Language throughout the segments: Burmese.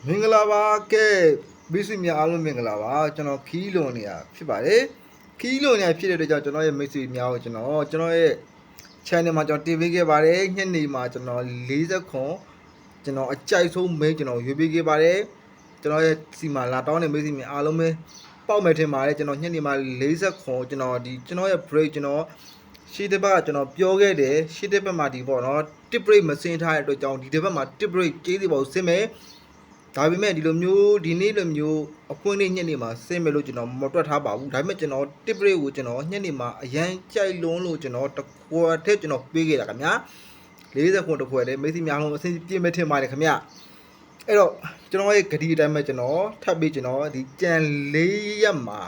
မင်္ဂလာပါကဲမိတ်ဆွေများအားလုံးမင်္ဂလာပါကျွန်တော်ခီးလွန်နေရဖြစ်ပါတယ်ခီးလွန်နေဖြစ်တဲ့အတွက်ကြောင့်ကျွန်တော်ရဲ့မိတ်ဆွေများကိုကျွန်တော်ရဲ့ channel မှာကျွန်တော်တင်ပေးခဲ့ပါတယ်ညနေမှာကျွန်တော်40ခွန်ကျွန်တော်အကြိုက်ဆုံးမိတ်ကျွန်တော်ရွေးပေးခဲ့ပါတယ်ကျွန်တော်ရဲ့စီမှာလာတောင်းတဲ့မိတ်ဆွေများအားလုံးပဲပေါက်မယ်ထင်ပါတယ်ကျွန်တော်ညနေမှာ40ခွန်ကျွန်တော်ရဲ့ break ကျွန်တော်ရှေ့တစ်ပတ်ကျွန်တော်ပြောခဲ့တယ်ရှေ့တစ်ပတ်မှာဒီပေါ့နော် tip break မစင်းထားတဲ့အတွက်ကြောင့်ဒီတစ်ပတ်မှာ tip break ကျေးဇူးပါဆင်းမယ်ဒါပေမဲ့ဒီလိုမျိုးဒီနေ့လိုမျိုးအပွင့်လေးညက်နေမှာဆင်းမယ်လို့ကျွန်တော်မတွက်ထားပါဘူးဒါပေမဲ့ကျွန်တော် tip break ကိုကျွန်တော်ညက်နေမှာအရန်ကြိုက်လွန်းလို့ကျွန်တော်တခွက်ထက်ကျွန်တော်ပေးခဲ့တာခင်ဗျာ40ခွန်တခွက်တည်းမိတ်ဆွေများလုံးအဆင်ပြေမဲ့ထင်ပါတယ်ခင်ဗျာအဲ့တော့ကျွန်တော်ရဲ့ဂတိအတိုင်းပဲကျွန်တော်ထပ်ပြီးကျွန်တော်ဒီကြံ4ရက်မှာ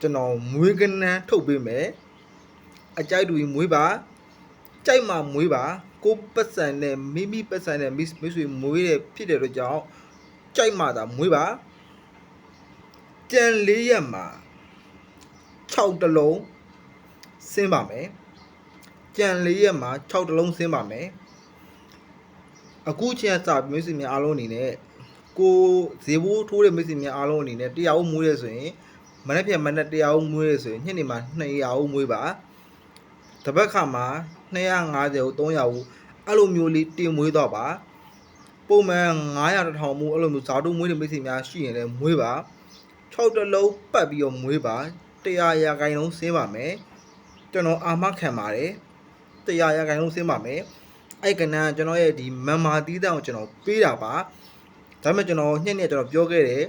ကျွန်တော်မွေးကနန်းထုတ်ပေးမယ်အကြိုက်တူမွေးပါကြိုက်မှမွေးပါကိုပတ်စံနဲ့မိမိပတ်စံနဲ့မိတ်ဆွေမွေးတဲ့ဖြစ်တဲ့အတွက်ကြောင့်ကြိုက်မှသာမွေးပါကြံ4ရက်မှာ6တလုံးဆင်းပါမယ်ကြံ4ရက်မှာ6တလုံးဆင်းပါမယ်အခုချင်းစမိတ်ဆွေများအားလုံးအနေနဲ့ကိုဇေဘိုးထိုးတဲ့မိတ်ဆွေများအားလုံးအနေနဲ့တရားဦးမွေးရဆိုရင်မနေ့ပြန်မနေ့တရားဦးမွေးရဆိုရင်ညနေမှာ200ဦးမွေးပါတပတ်ခါမှာ250ဦး300ဦးအဲ့လိုမျိုးလေးတင်မွေးတော့ပါပုံမှန်900 1000မူအဲ့လိုမျိုးဇာတုမွေးတဲ့မိတ်ဆွေများရှိရင်လည်းမွေးပါ6တလုံးပတ်ပြီးတော့မွေးပါ100ရာခိုင်နှုန်းဆင်းပါမယ်ကျွန်တော်အာမခံပါတယ်100ရာခိုင်နှုန်းဆင်းပါမယ်အဲ့ကနန်းကျွန်တော်ရဲ့ဒီမန်မာတီးတန်းကိုကျွန်တော်ပေးတာပါဒါပေမဲ့ကျွန်တော်ညက်ကျွန်တော်ပြောခဲ့တယ်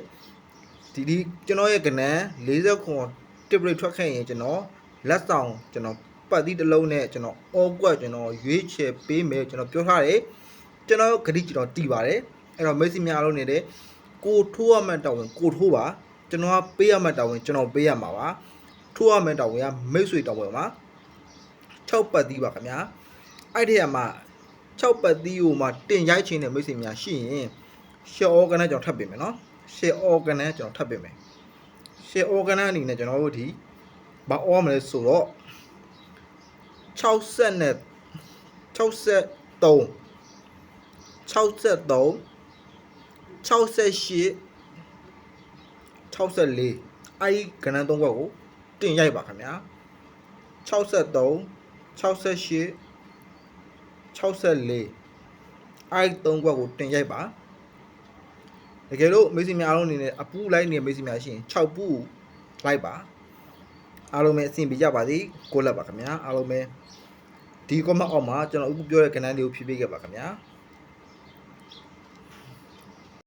ဒီကျွန်တော်ရဲ့ကနန်း40ခွန်တစ်ဘရိတ်ထွက်ခဲ့ရင်ကျွန်တော်လက်ဆောင်ကျွန်တော်ပတ်သီးတစ်လုံးနဲ့ကျွန်တော်အော်ကွက်ကျွန်တော်ရွေးချယ်ပေးမယ်ကျွန်တော်ပြောထားတယ်ကျွန်တော်ဂတိကျွန်တော်တီးပါတယ်အဲ့တော့မိတ်ဆွေများအားလုံးနေတယ်ကိုထိုးရမှတောင်းဝင်ကိုထိုးပါကျွန်တော်ကပေးရမှတောင်းဝင်ကျွန်တော်ပေးရမှာပါထိုးရမှတောင်းဝင်ကမိတ်ဆွေတောင်းဝင်ပါ6ပတ်သီးပါခင်ဗျာအဲ့ဒီမှာ6ပတ်သီးကိုမှတင်ရိုက်ချင်းတဲ့မိတ်ဆွေများရှိရင် share organ ကျွန်တော်ထပ်ပေးမယ်နော် share organ ကျွန်တော်ထပ်ပေးမယ် share organ အနေနဲ့ကျွန်တော်တို့ဒီဘာအော်မလဲဆိုတော့60နဲ့63 63 68 64အဲ့ဒီကဏ္ဍ3ဘက်ကိုတင်ရိုက်ပါခင်ဗျာ63 68 64အဲ့ဒီ3ဘက်ကိုတင်ရိုက်ပါတကယ်လို့မိတ်ဆွေများအားလုံးအနေနဲ့အပူလိုက်နေမိတ်ဆွေများရှိရင်6ပူလိုက်ပါအားလုံးပဲအဆင်ပြေကြပါစေကိုလက်ပါခင်ဗျာအားလုံးပဲဒီ comment အောက်မှာကျွန်တော်အခုပြောတဲ့ကဏ္ဍလေးကိုဖြည့်ပေးခဲ့ပါခင်ဗျာ